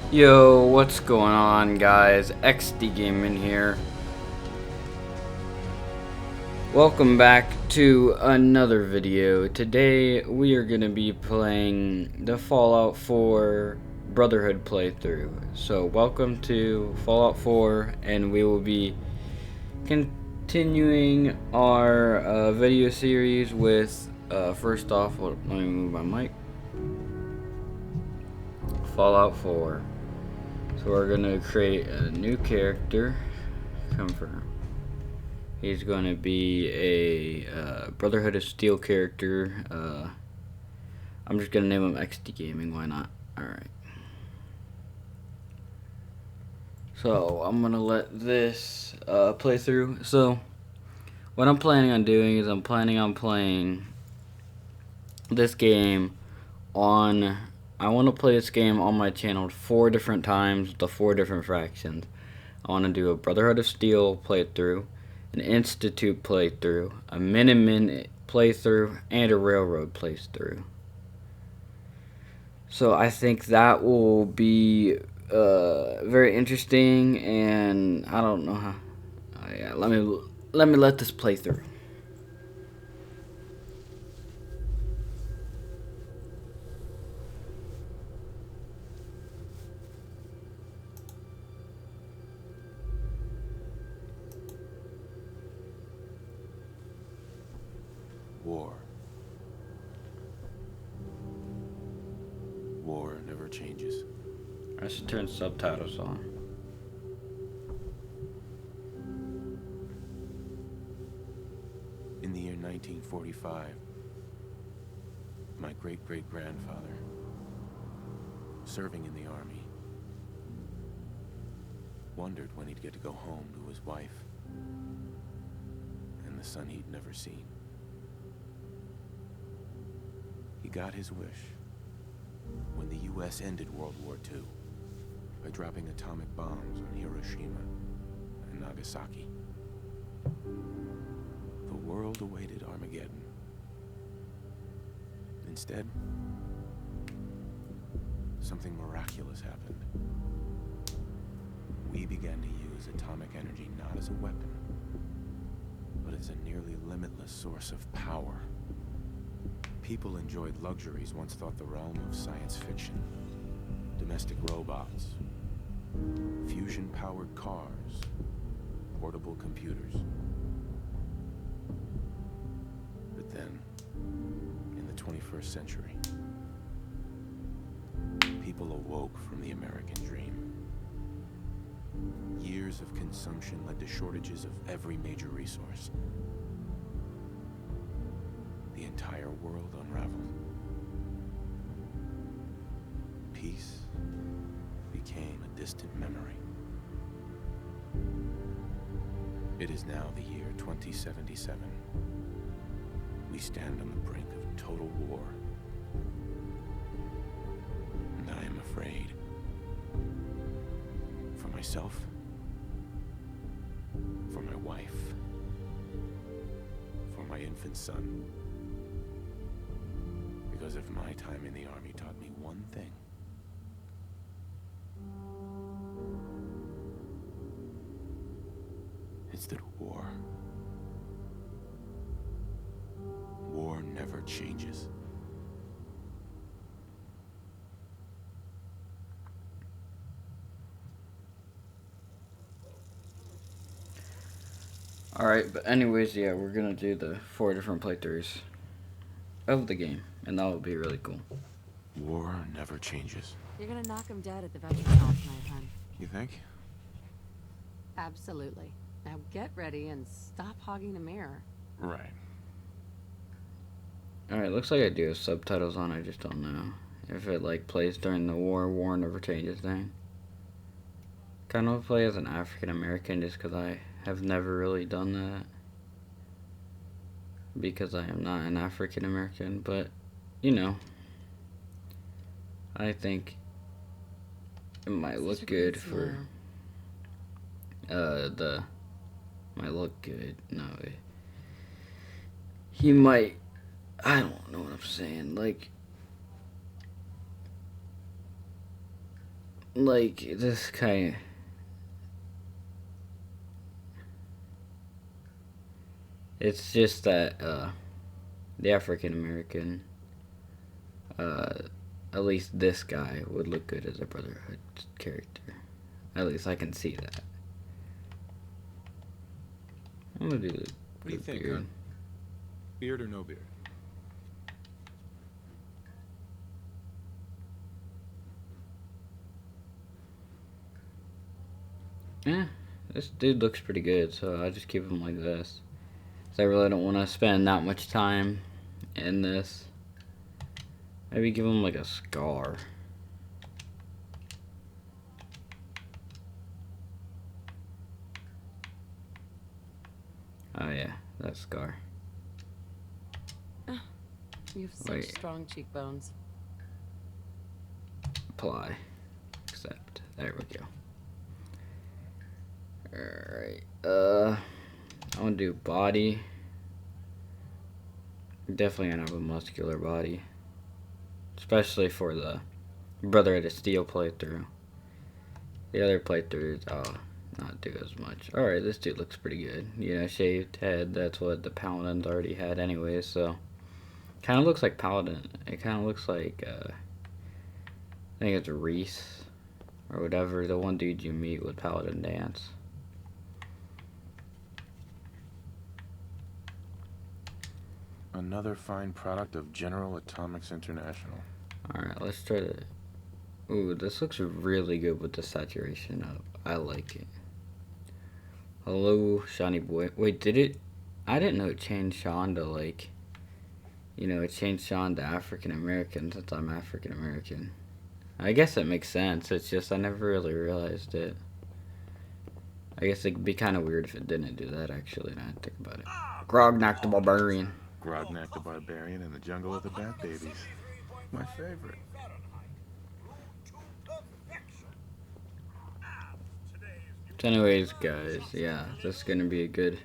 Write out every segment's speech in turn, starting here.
Yo, what's going on, guys? XD Gaming here. Welcome back to another video. Today we are going to be playing the Fallout 4 Brotherhood playthrough. So welcome to Fallout 4, and we will be continuing our video series with, first off, let me move my mic. Fallout 4. So we're gonna create a new character. Confirm. He's gonna be a Brotherhood of Steel character. I'm just gonna name him XD Gaming. Why not? All right. So I'm gonna let this play through. So what I'm planning on doing is I'm planning on playing this game on. I want to play this game on my channel 4 different times, the 4 different fractions. I want to do a Brotherhood of Steel playthrough, an Institute playthrough, a Minimin playthrough, and a Railroad playthrough. So I think that will be very interesting, and I don't know how. Yeah, let me let this play through. War. War never changes. I should turn subtitles on. In the year 1945, my great-great-grandfather, serving in the army, wondered when he'd get to go home to his wife and the son he'd never seen. He got his wish when the U.S. ended World War II by dropping atomic bombs on Hiroshima and Nagasaki. The world awaited Armageddon. Instead, something miraculous happened. We began to use atomic energy not as a weapon, but as a nearly limitless source of power. People enjoyed luxuries once thought the realm of science fiction. Domestic robots, fusion-powered cars, portable computers. But then, in the 21st century, people awoke from the American dream. Years of consumption led to shortages of every major resource. The entire world unraveled. Peace became a distant memory. It is now the year 2077. We stand on the brink of total war. And I am afraid. For myself. For my wife. For my infant son. Because if my time in the army taught me one thing, it's that war never changes. Alright, but anyways, yeah, we're gonna do the 4 different playthroughs of the game, and that will be really cool. War never changes. You're gonna knock him dead at the veterans hall tonight, hun. You think? Absolutely. Now get ready and stop hogging the mirror. Right. Alright, looks like I do have subtitles on, I just don't know if it like plays during the war never changes thing. Kind of play as an African American just because I have never really done that. Because I am not an African American, but you know, I think it might look good for might look good. No, he might. I don't know what I'm saying. Like like this kind. It's just that the African American, uh, at least this guy would look good as a Brotherhood character. At least I can see that. I'm gonna do the What do you think, beard. huh? Beard or no beard? Yeah, this dude looks pretty good, so I'll just keep him like this. So I really don't want to spend that much time in this. Maybe give him like a scar. Oh yeah, that scar. You have such Wait. strong cheekbones. Apply. Accept. There we go. Alright. I want to do body. Definitely gonna have a muscular body. Especially for the Brotherhood of Steel playthrough. The other playthroughs, I'll not do as much. Alright, this dude looks pretty good. You know, shaved head. That's what the Paladins already had anyway, so. Kind of looks like Paladin. It kind of looks like, I think it's Reese. Or whatever, the one dude you meet with Paladin Dance. Another fine product of General Atomics International. Alright, let's try to... Ooh, this looks really good with the saturation up. I like it. Hello, Shawnee boy. Wait, did it... I didn't know it changed Sean to, like... You know, it changed Sean to African American since I'm African American. I guess it makes sense. It's just I never really realized it. I guess it'd be kind of weird if it didn't do that, actually, now I think about it. Grognak the Barbarian. Grognak the Barbarian in the Jungle of the Bat Babies. My favorite. So anyways, guys, yeah, this is gonna be a good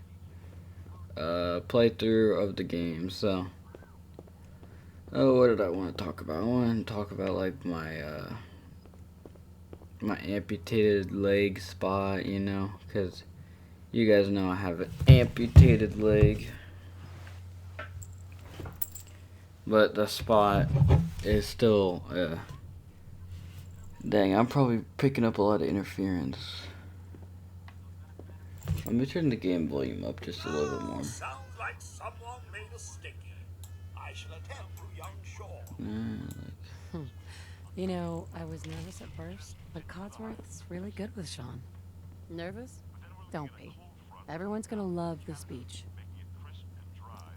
playthrough of the game. So, oh, what did I want to talk about? I want to talk about like my my amputated leg spot, you know, because you guys know I have an amputated leg, but the spot is still dang, I'm probably picking up a lot of interference. Let me turn the game volume up just a little bit more. Sounds like someone made a sticky. I shall attend to young Shaw. You know, I was nervous at first, but Codsworth's really good with Sean. Nervous? Don't be. Everyone's gonna love the speech.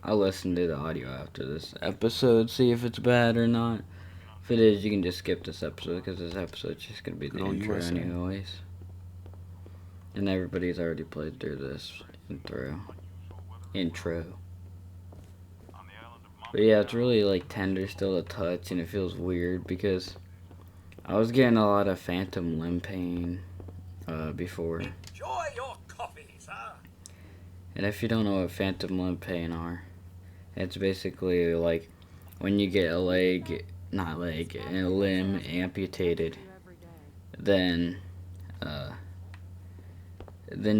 I'll listen to the audio after this episode, see if it's bad or not. If it is, you can just skip this episode because this episode's just gonna be the Good old intro USA. anyways. And everybody's already played through this intro. But yeah, it's really like tender still to touch, and it feels weird because I was getting a lot of phantom limb pain before. Enjoy your coffee, sir. And if you don't know what phantom limb pain are, it's basically like when you get a leg, not leg, a limb amputated, then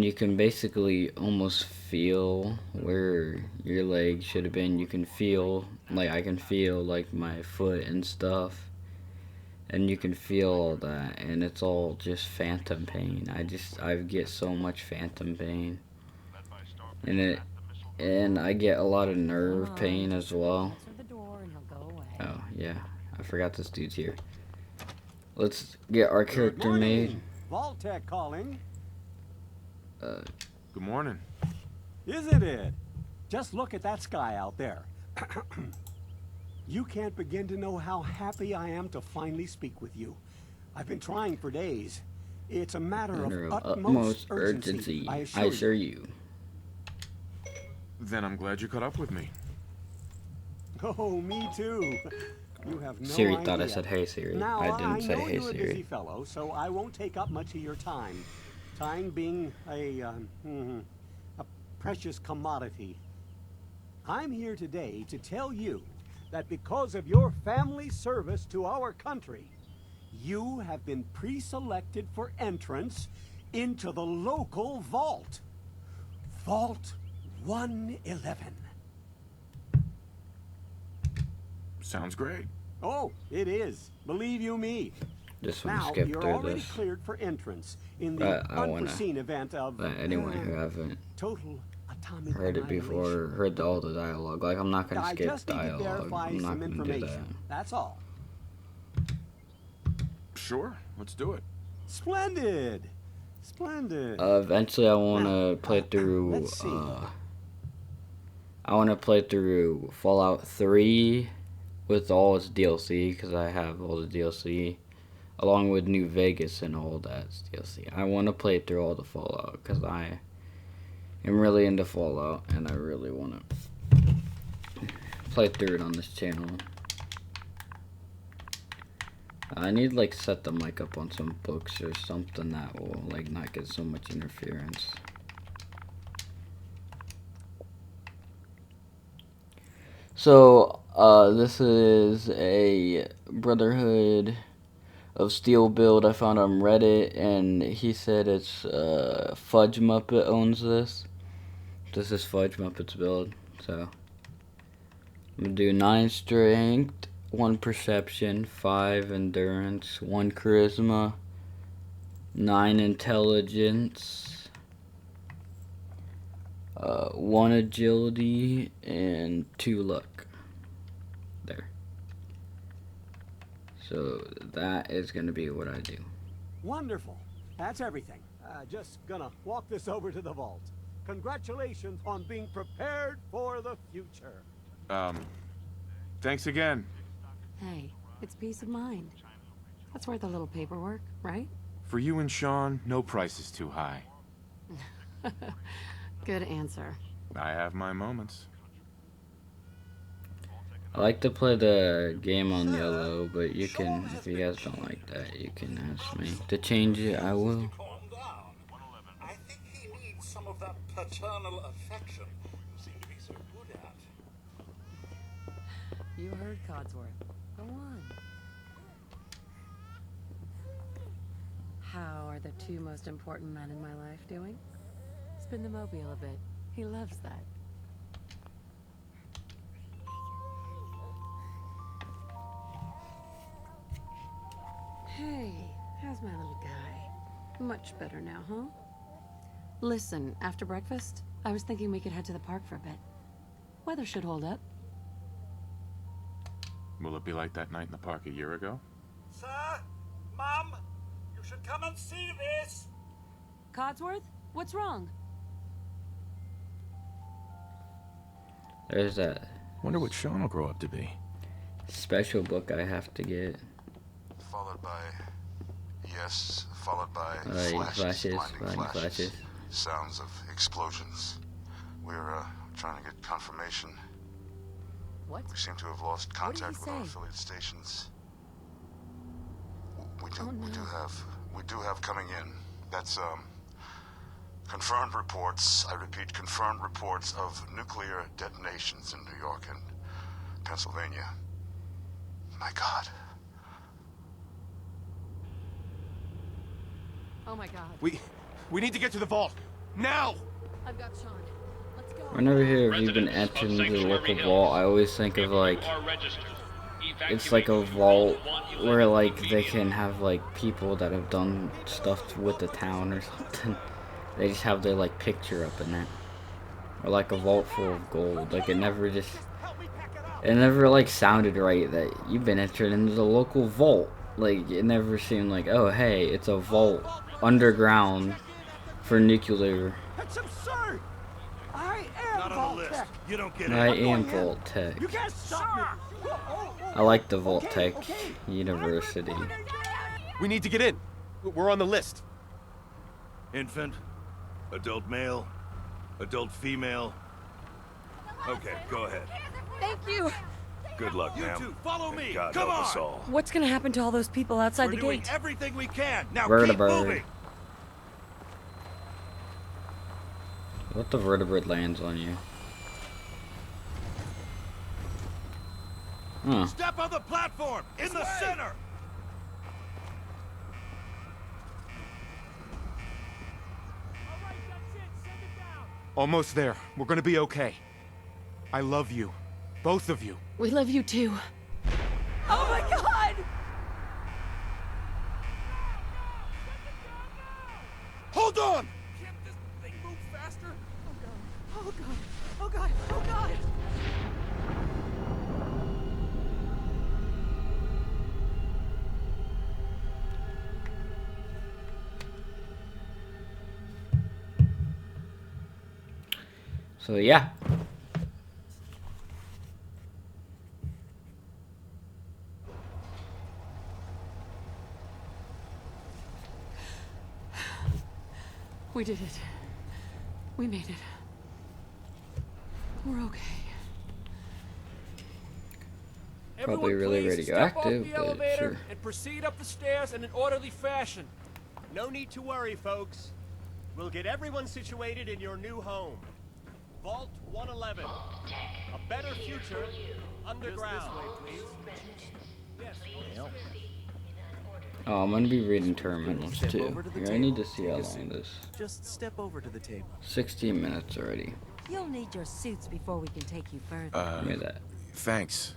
you can basically almost feel where your leg should have been. You can feel, like I can feel like my foot and stuff, and you can feel all that, and it's all just phantom pain. I get so much phantom pain, and I get a lot of nerve pain as well. Answer the door and he'll go away. Oh yeah, I forgot this dude's here. Let's get our character made. Vault-Tec calling. Good morning. Isn't it? Just look at that sky out there. You can't begin to know how happy I am to finally speak with you. I've been trying for days. It's a matter of utmost urgency, I assure you. Then I'm glad you caught up with me. Oh, me too. You have no Siri idea. thought I said, "Hey Siri." Now, I didn't say, know "Hey you're a Siri." busy fellow, so I won't take up much of your time. Time being a precious commodity. I'm here today to tell you that because of your family service to our country, You have been pre-selected for entrance into the local vault. Vault 111. Sounds great. Oh, it is. Believe you me. Just want to Now, skip you're through already this. cleared for entrance in the But I wanna unforeseen event of let anyone who haven't total atomic heard it before, annihilation. heard all the dialogue. Like, I'm not gonna I skip just need to dialogue. verify I'm not some gonna do that. information. That's all. Sure, let's do it. Splendid. Splendid. Eventually, I want to Now, play through. let's see. I want to play through Fallout 3 with all its DLC because I have all the DLC, along with New Vegas and all that DLC. I want to play through all the Fallout because I am really into Fallout and I really want to play through it on this channel. I need like set the mic up on some books or something that will like not get so much interference. So this is a Brotherhood of Steel build I found on Reddit, and he said it's Fudge Muppet owns this. This is Fudge Muppet's build. So I'm gonna do 9 strength, 1 perception, 5 endurance, 1 charisma, 9 intelligence, 1 agility, and 2 luck. There. So that is gonna be what I do. Wonderful. That's everything. Just gonna walk this over to the vault. Congratulations on being prepared for the future. Thanks again. Hey, it's peace of mind. That's worth a little paperwork, right? For you and Sean, no price is too high. Good answer. I have my moments. I like to play the game on yellow, but you can, if you guys don't like that, you can ask me to change it. I will. Calm down. I think he needs some of that paternal affection you seem to be so good at. You heard Codsworth. Go on. How are the 2 most important men in my life doing? Spin the mobile a bit. He loves that. Hey, how's my little guy? Much better now, huh? Listen, after breakfast, I was thinking we could head to the park for a bit. Weather should hold up. Will it be like that night in the park a year ago? Sir, Mum, you should come and see this. Codsworth, what's wrong? There's that Wonder what Sean will grow up to be. special book I have to get. Followed by followed by Flashes, blinding flashes. sounds of explosions. We're trying to get confirmation. What? We seem to have lost What did he contact with our say? affiliate stations. We Oh, no. do have coming in. That's confirmed reports. I repeat, confirmed reports of nuclear detonations in New York and Pennsylvania. My God. Oh my god. We need to get to the vault now. I've got Sean. Let's go. Whenever here you've been entering the local vault, I always think of like it's like a vault where like they can have like people that have done stuff with the town or something. They just have their like picture up in it, or like a vault full of gold. Like it never like sounded right that you've been entered into the local vault. Like it never seemed like, oh hey, it's a vault underground for nuclear. That's absurd. I am Not on Vault the list. Tech. You don't get I it. am Vault Tech. You can't stop me. Oh, I like the Vault okay, Tech okay. University. We need to get in. We're on the list. Infant, adult male, adult female. Okay, go ahead. Thank you. Good luck, You ma'am. two, follow And me. God Come help on. us all. What's gonna happen to all those people outside We're the doing gate? everything we can. Now keep Vertebrate. moving. What the vertebrate lands on you? Huh. Step on the platform in the center. Almost there. We're gonna be okay. I love you. Both of you. We love you too. Oh my God! Hold on! Can't this thing move faster? Oh God! Oh God! Oh God! So yeah. We did it. We made it. We're okay. Probably Everyone, really please step off radioactive, the but elevator sure. and proceed up the stairs in an orderly fashion. No need to worry, folks. We'll get everyone situated in your new home. Vault 111. A better future underground. Just this way, please. Yes. Oh, I'm gonna be reading terminals Step too. over to the Here, I need to table. see how long this. Just step over to the table. 16 minutes already. You'll need your suits before we can take you further. Give me that. Thanks.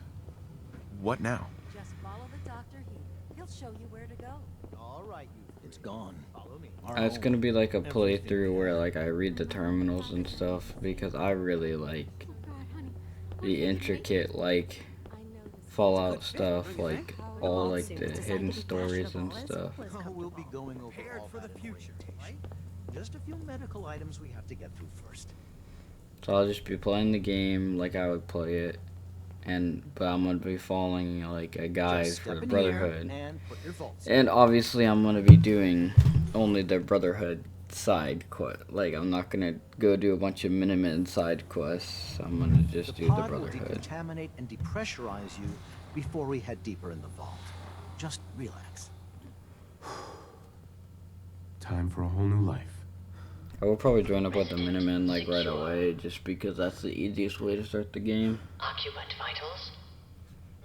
What now? Just follow the doctor here. He'll show you where to go. All right, you. It's gone. Follow me. It's gonna be like a playthrough where like I read the terminals and stuff because I really like Oh God, honey. the intricate like Fallout stuff, like all like the hidden stories and stuff. Oh, we'll be going over all for the that future, right? Just a few medical items we have to get through first. So I'll just be playing the game like I would play it, but I'm gonna be following like a guide Just for step in Brotherhood, here and put your vaults. and obviously I'm gonna be doing only the Brotherhood side quest. Like I'm not gonna go do a bunch of Minutemen side quests. I'm gonna just do the pod will Brotherhood. decontaminate and depressurize you before we head deeper in the vault. Just relax. Time for a whole new life. I will probably join up with the Minutemen like right away, just because that's the easiest way to start the game. Occupant vitals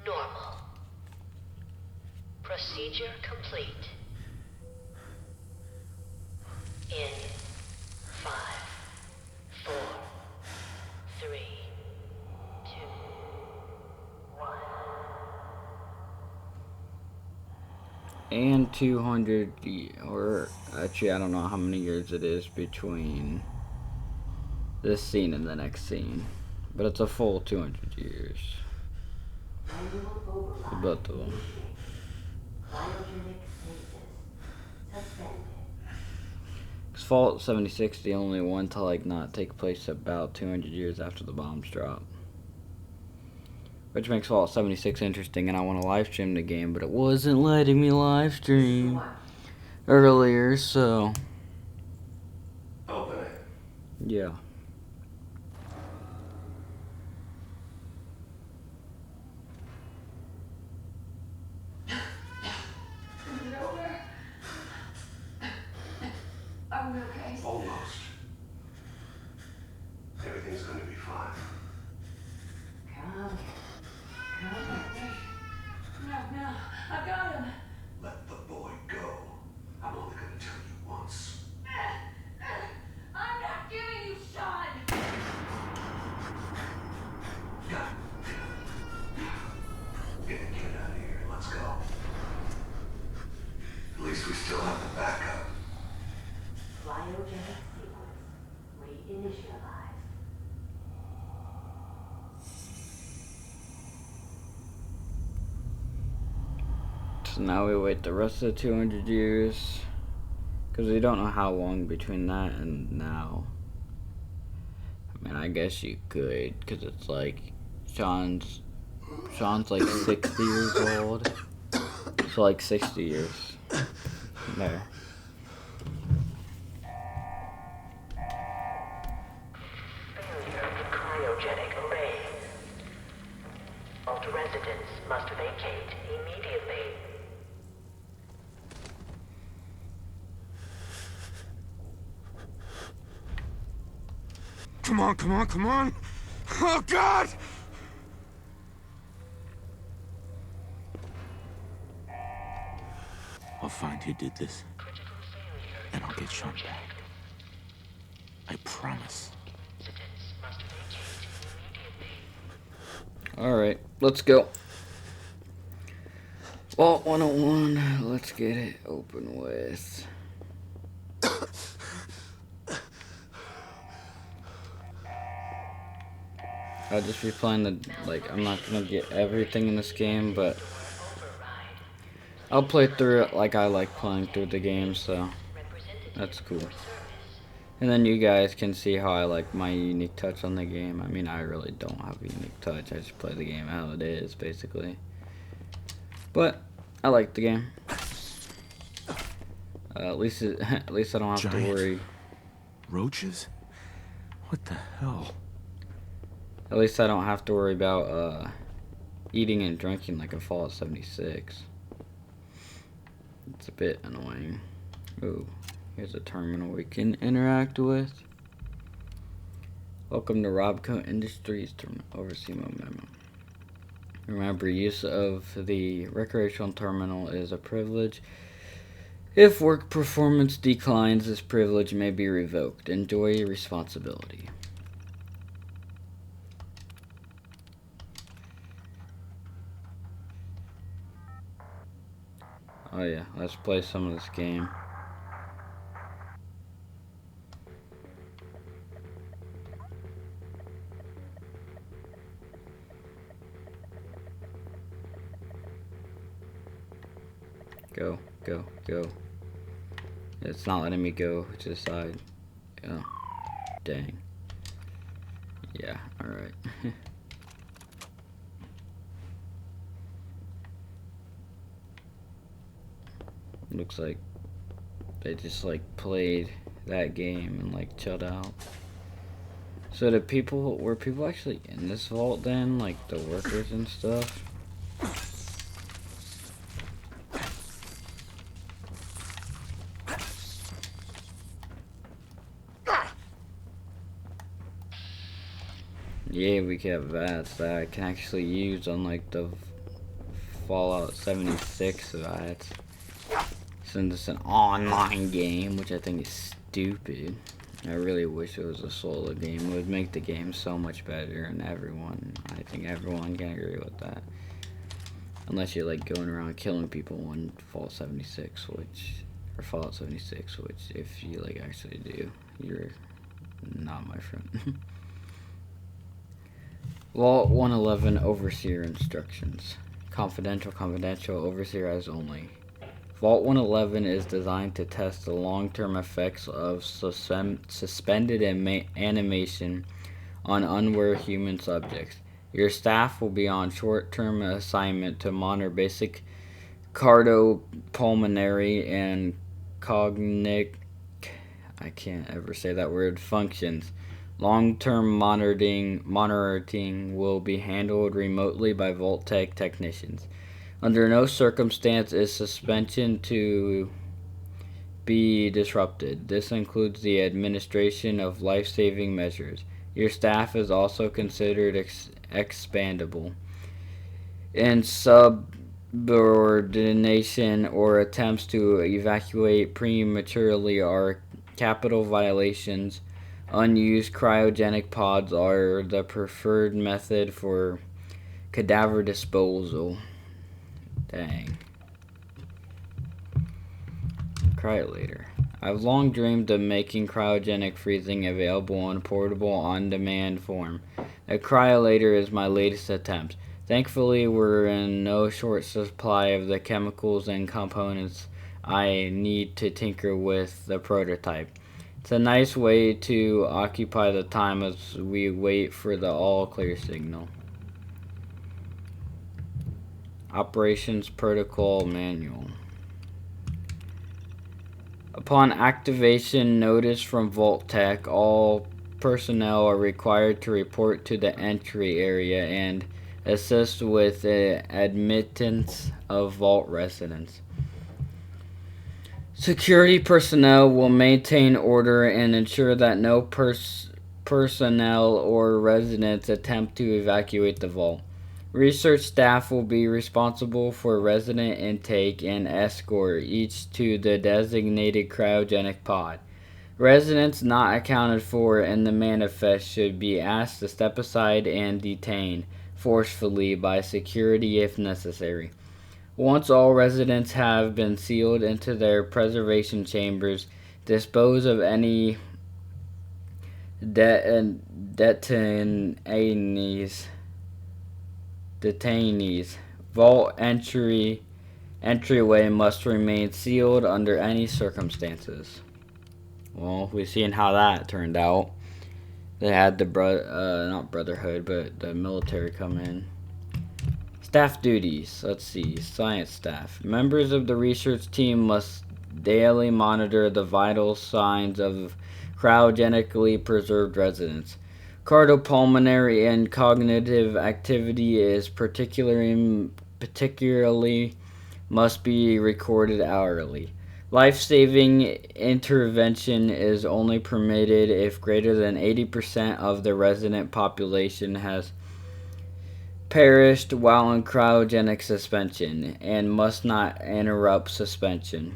normal. Procedure complete. In 5, 4, 3, 2, 1. And 200, or actually I don't know how many years it is between this scene and the next scene, but it's a full 200 years for both of them. Because Fallout 76 is the only one to like not take place about 200 years after the bombs drop. Which makes Fallout 76 interesting, and I want to live stream the game, but it wasn't letting me live stream earlier, so Open it. yeah. Are we okay? Almost. Everything's going to be fine. Come. No, I got him. Let the boy go. I'm only going to tell you once. I'm not giving you Sean. God. Get the kid out of here. Let's go. At least we still have the backup. Cryogenic sequence reinitialized. So now we wait the rest of the 200 years, because we don't know how long between that and now. I mean, I guess you could, because it's like Sean's like 60 years old, so like 60 years there. Failure of the cryogenic array. All residents must vacate immediately. Come on, come on, come on! Oh, God! I'll find who did this, and I'll get Sean back. I promise. Alright, let's go. Vault 101, let's get it open with. I'll just be playing the, like, I'm not gonna get everything in this game, but I'll play through it like I like playing through the game, so that's cool. And then you guys can see how I like my unique touch on the game. I mean, I really don't have a unique touch. I just play the game how it is, basically. But I like the game. At least I don't have to worry. Roaches? What the hell? At least I don't have to worry about eating and drinking like a Fallout 76. It's a bit annoying. Ooh, here's a terminal we can interact with. Welcome to Robco Industries Terminal. Oversee my memo. Remember, use of the recreational terminal is a privilege. If work performance declines, this privilege may be revoked. Enjoy responsibility. Oh yeah, let's play some of this game. Go, go, go. It's not letting me go to the side. Oh, dang. Yeah, alright. Looks like they just like played that game and like chilled out. So were people actually in this vault then? Like the workers and stuff? Yeah, we can have VATs that I can actually use on like the Fallout 76 VATs. Since it's an online game, which I think is stupid. I really wish it was a solo game. It would make the game so much better, and I think everyone can agree with that. Unless you're like going around killing people on Fallout 76, Fallout 76, which if you like actually do, you're not my friend. Vault 111 Overseer Instructions. Confidential, Overseer as only. Vault 111 is designed to test the long-term effects of suspended animation on unaware human subjects. Your staff will be on short-term assignment to monitor basic cardiopulmonary and cognitive, I can't ever say that word, functions. Long-term monitoring will be handled remotely by Vault Tech technicians. Under no circumstance is suspension to be disrupted. This includes the administration of life-saving measures. Your staff is also considered expandable. Insubordination or attempts to evacuate prematurely are capital violations. Unused cryogenic pods are the preferred method for cadaver disposal. Dang. Cryolator. I've long dreamed of making cryogenic freezing available in portable, on-demand form. A cryolator is my latest attempt. Thankfully, we're in no short supply of the chemicals and components I need to tinker with the prototype. It's a nice way to occupy the time as we wait for the all-clear signal. Operations Protocol Manual. Upon activation notice from Vault Tech, all personnel are required to report to the entry area and assist with the admittance of Vault residents. Security personnel will maintain order and ensure that no personnel or residents attempt to evacuate the vault. Research staff will be responsible for resident intake and escort each to the designated cryogenic pod. Residents not accounted for in the manifest should be asked to step aside and detained. forcefully by security if necessary. Once all residents have been sealed into their preservation chambers, dispose of any detainees. Vault entryway must remain sealed under any circumstances. Well, we've seen how that turned out. They had the not Brotherhood, but the military come in. Staff duties. Let's see. Science staff. Members of the research team must daily monitor the vital signs of cryogenically preserved residents. Cardiopulmonary and cognitive activity is particularly must be recorded hourly. Life-saving intervention is only permitted if greater than 80% of the resident population has perished while in cryogenic suspension and must not interrupt suspension.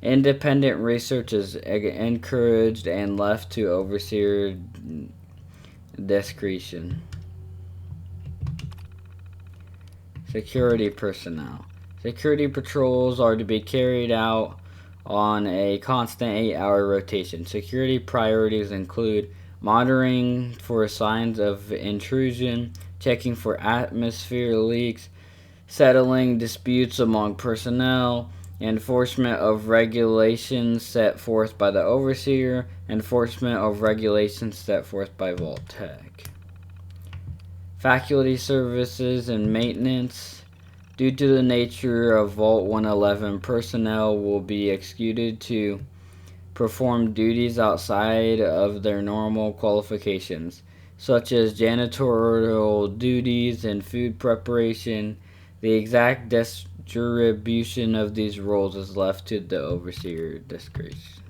Independent research is encouraged and left to overseer discretion. Security personnel. Security patrols are to be carried out on a constant 8-hour rotation. Security priorities include monitoring for signs of intrusion, checking for atmosphere leaks, settling disputes among personnel, enforcement of regulations set forth by the overseer, enforcement of regulations set forth by Vault Tech. Faculty services and maintenance. Due to the nature of Vault 111, personnel will be excluded to perform duties outside of their normal qualifications, such as janitorial duties and food preparation. The exact distribution of these roles is left to the overseer discretion.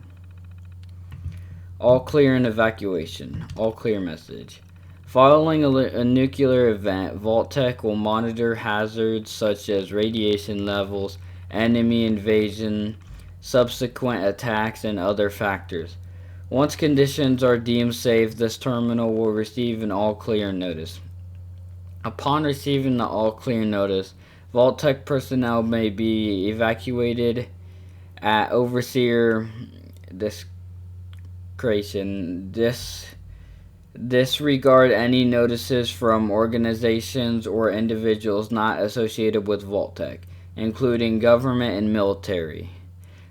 All clear and evacuation. All clear message. Following a nuclear event, Vault-Tec will monitor hazards such as radiation levels, enemy invasion, subsequent attacks, and other factors. Once conditions are deemed safe, this terminal will receive an all-clear notice. Upon receiving the all-clear notice, Vault-Tec personnel may be evacuated at overseer discretion. Disregard any notices from organizations or individuals not associated with Vault-Tec, including government and military.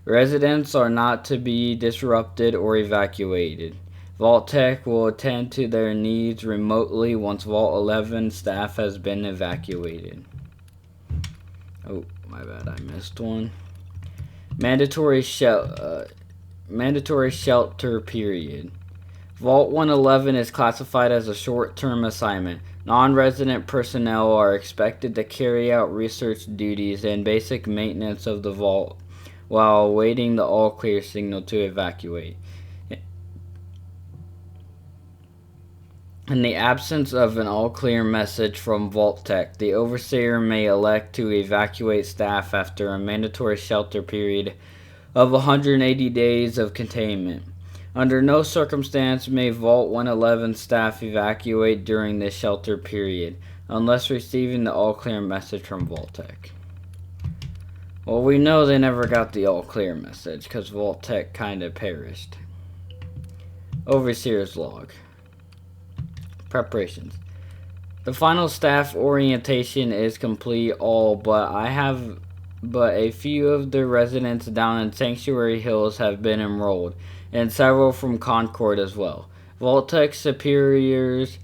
Residents are not to be disrupted or evacuated. Vault-Tec will attend to their needs remotely once Vault 11 staff has been evacuated. Oh, my bad, I missed one. Mandatory shelter period. Vault 111 is classified as a short-term assignment. Non-resident personnel are expected to carry out research duties and basic maintenance of the vault while awaiting the all-clear signal to evacuate. In the absence of an all-clear message from Vault-Tec, the overseer may elect to evacuate staff after a mandatory shelter period of 180 days of containment. Under no circumstance may Vault 111 staff evacuate during this shelter period, unless receiving the all-clear message from Vault-Tec. Well, we know they never got the all-clear message, because Vault-Tec kinda perished. Overseer's log. Preparations. The final staff orientation is complete but a few of the residents down in Sanctuary Hills have been enrolled, and several from Concord as well. Vault-Tec supervisors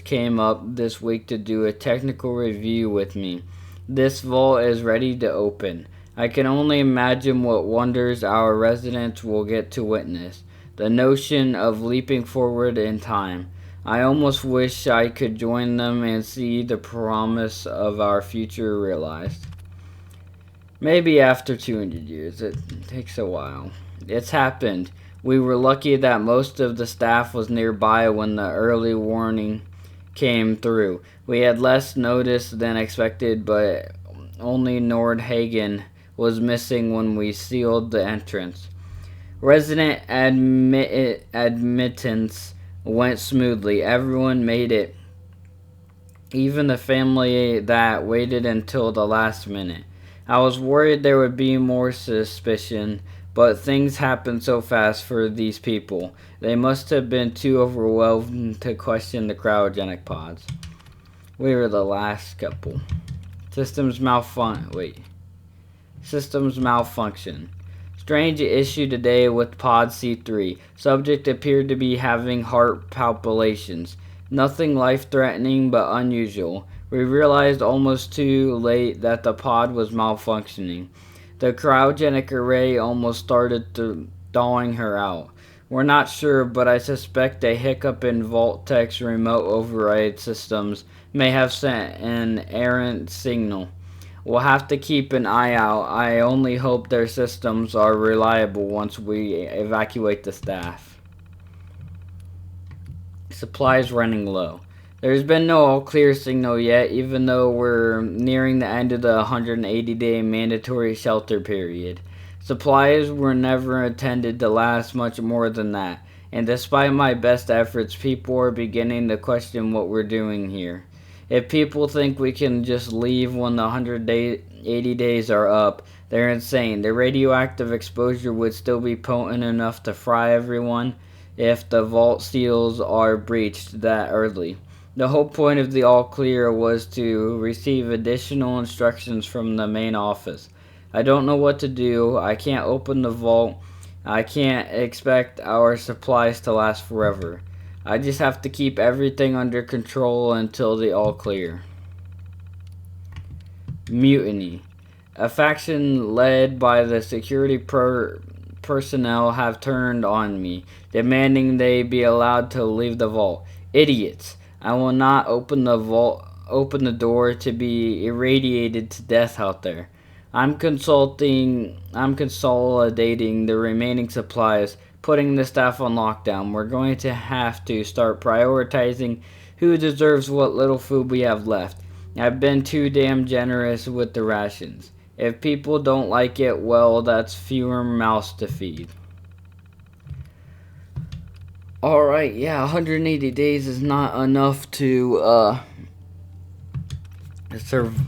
came up this week to do a technical review with me. This vault is ready to open. I can only imagine what wonders our residents will get to witness. The notion of leaping forward in time. I almost wish I could join them and see the promise of our future realized. Maybe after 200 years. It takes a while. It's happened. We were lucky that most of the staff was nearby when the early warning came through. We had less notice than expected, but only Nordhagen was missing when we sealed the entrance. Resident admittance went smoothly. Everyone made it, even the family that waited until the last minute. I was worried there would be more suspicion, but things happened so fast for these people. They must have been too overwhelmed to question the cryogenic pods. We were the last couple. Systems malfunction. Strange issue today with Pod C3. Subject appeared to be having heart palpitations. Nothing life-threatening but unusual. We realized almost too late that the pod was malfunctioning. The cryogenic array almost started thawing her out. We're not sure, but I suspect a hiccup in Vault-Tech's remote override systems may have sent an errant signal. We'll have to keep an eye out. I only hope their systems are reliable once we evacuate the staff. Supplies running low. There's been no all-clear signal yet, even though we're nearing the end of the 180-day mandatory shelter period. Supplies were never intended to last much more than that, and despite my best efforts, people are beginning to question what we're doing here. If people think we can just leave when the 180 days are up, they're insane. The radioactive exposure would still be potent enough to fry everyone if the vault seals are breached that early. The whole point of the all-clear was to receive additional instructions from the main office. I don't know what to do. I can't open the vault. I can't expect our supplies to last forever. I just have to keep everything under control until the all-clear. Mutiny. A faction led by the security personnel have turned on me, demanding they be allowed to leave the vault. Idiots! I will not open the door to be irradiated to death out there. I'm consolidating the remaining supplies, putting the staff on lockdown. We're going to have to start prioritizing who deserves what little food we have left. I've been too damn generous with the rations. If people don't like it, well, that's fewer mouths to feed. Alright, yeah, 180 days is not enough to serve.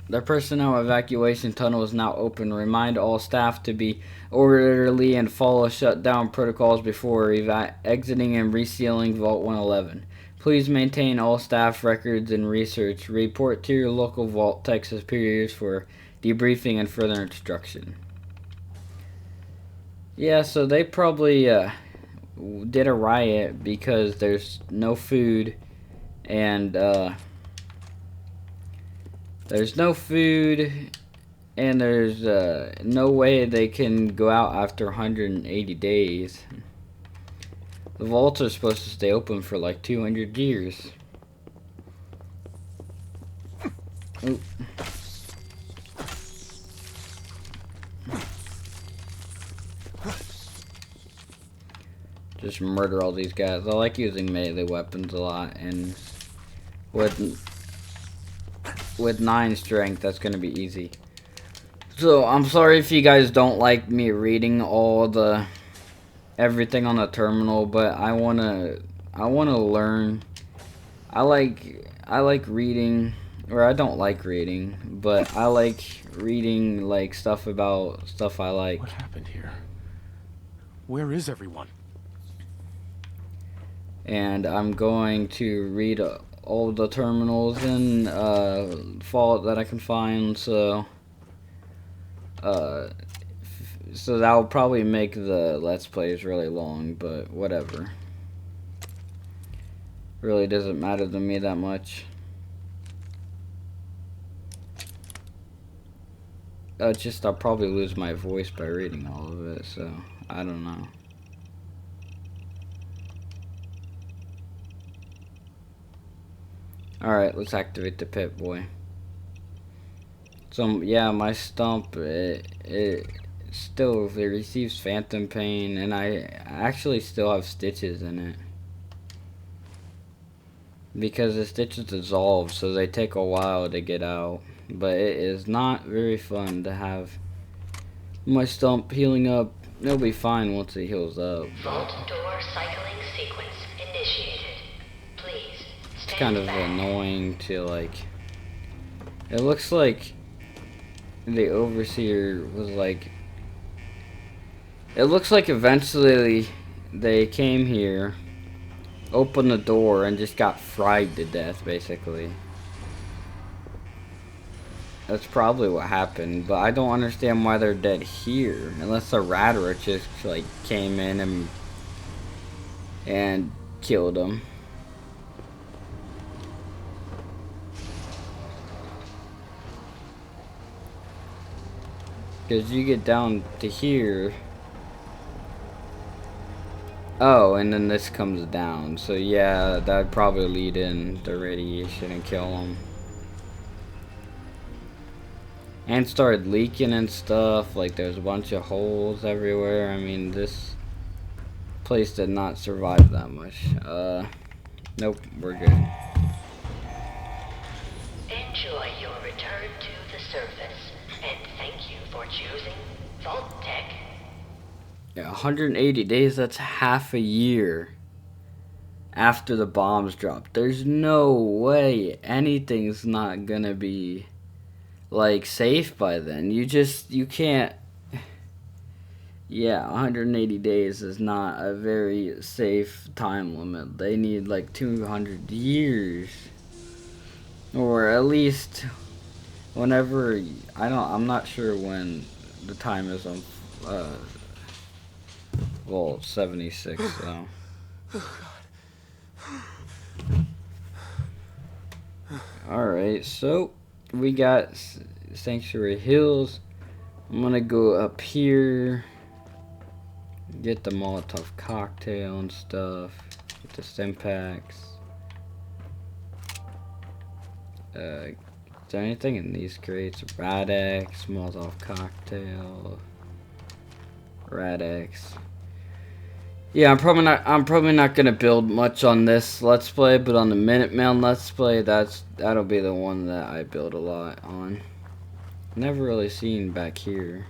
The personnel evacuation tunnel is now open. Remind all staff to be orderly and follow shutdown protocols before exiting and resealing Vault 111. Please maintain all staff records and research. Report to your local Vault-Tech superiors for debriefing and further instruction. Yeah, so they probably did a riot because there's no food and there's no way they can go out after 180 days. The vaults are supposed to stay open for like 200 years. Ooh. Just murder all these guys. I like using melee weapons a lot, and with 9 strength, that's gonna be easy. So I'm sorry if you guys don't like me reading everything on the terminal, but I wanna learn. I like reading, or I don't like reading, but I like reading like stuff about stuff I like. What happened here? Where is everyone? And I'm going to read all the terminals in Fallout that I can find, so that'll probably make the Let's Plays really long, but whatever. Really doesn't matter to me that much. Just I'll probably lose my voice by reading all of it, so I don't know. Alright, let's activate the Pip-Boy. So, yeah, my stump, it still receives phantom pain, and I actually still have stitches in it. Because the stitches dissolve, so they take a while to get out. But it is not very fun to have my stump healing up. It'll be fine once it heals up. Vault door cycling sequence initiated. initiated. Please It's kind of stand back. annoying to, like... It looks like the Overseer was like... It looks like eventually they came here, opened the door, and just got fried to death, basically. That's probably what happened, but I don't understand why they're dead here. Unless the Radler just, like, came in and killed them. Because you get down to here. Oh, and then this comes down. So yeah, that'd probably lead in the radiation and kill them. And started leaking and stuff. Like there's a bunch of holes everywhere. I mean, this place did not survive that much. Nope, we're good. Enjoy your return to the surface, and thank you for choosing Vault Tech. Yeah, 180 days, that's half a year after the bombs dropped. There's no way anything's not gonna be, like, safe by then. You can't... Yeah, 180 days is not a very safe time limit. They need, like, 200 years. Or at least whenever... I'm not sure when the time is on... Well, 76, so... Alright, so we got Sanctuary Hills. I'm gonna go up here, get the Molotov cocktail and stuff, get the Stimpaks. Is there anything in these crates? Rad-X, Molotov cocktail, Rad-X. Yeah, I'm probably not gonna build much on this Let's Play, but on the Minuteman Let's Play, that'll be the one that I build a lot on. Never really seen back here.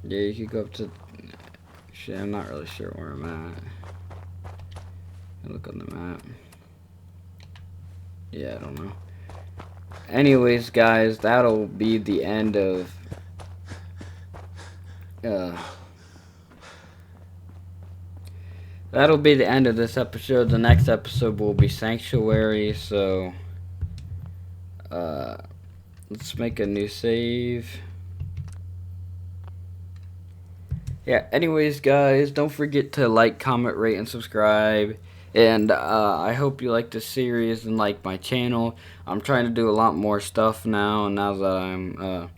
Yeah, you could go up to... Shit, I'm not really sure where I'm at. I look on the map. Yeah, I don't know. Anyways, guys, that'll be the end of... That'll be the end of this episode. The next episode will be Sanctuary, so... let's make a new save. Yeah, anyways, guys, don't forget to like, comment, rate, and subscribe. And I hope you like this series and like my channel. I'm trying to do a lot more stuff now that I'm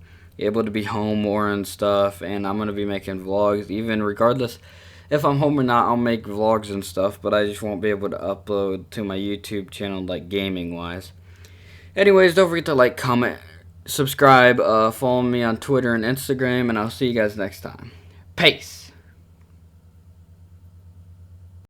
able to be home more and stuff. And I'm going to be making vlogs, even regardless if I'm home or not. I'll make vlogs and stuff, but I just won't be able to upload to my YouTube channel, like gaming-wise. Anyways, don't forget to like, comment, subscribe, follow me on Twitter and Instagram, and I'll see you guys next time. Peace!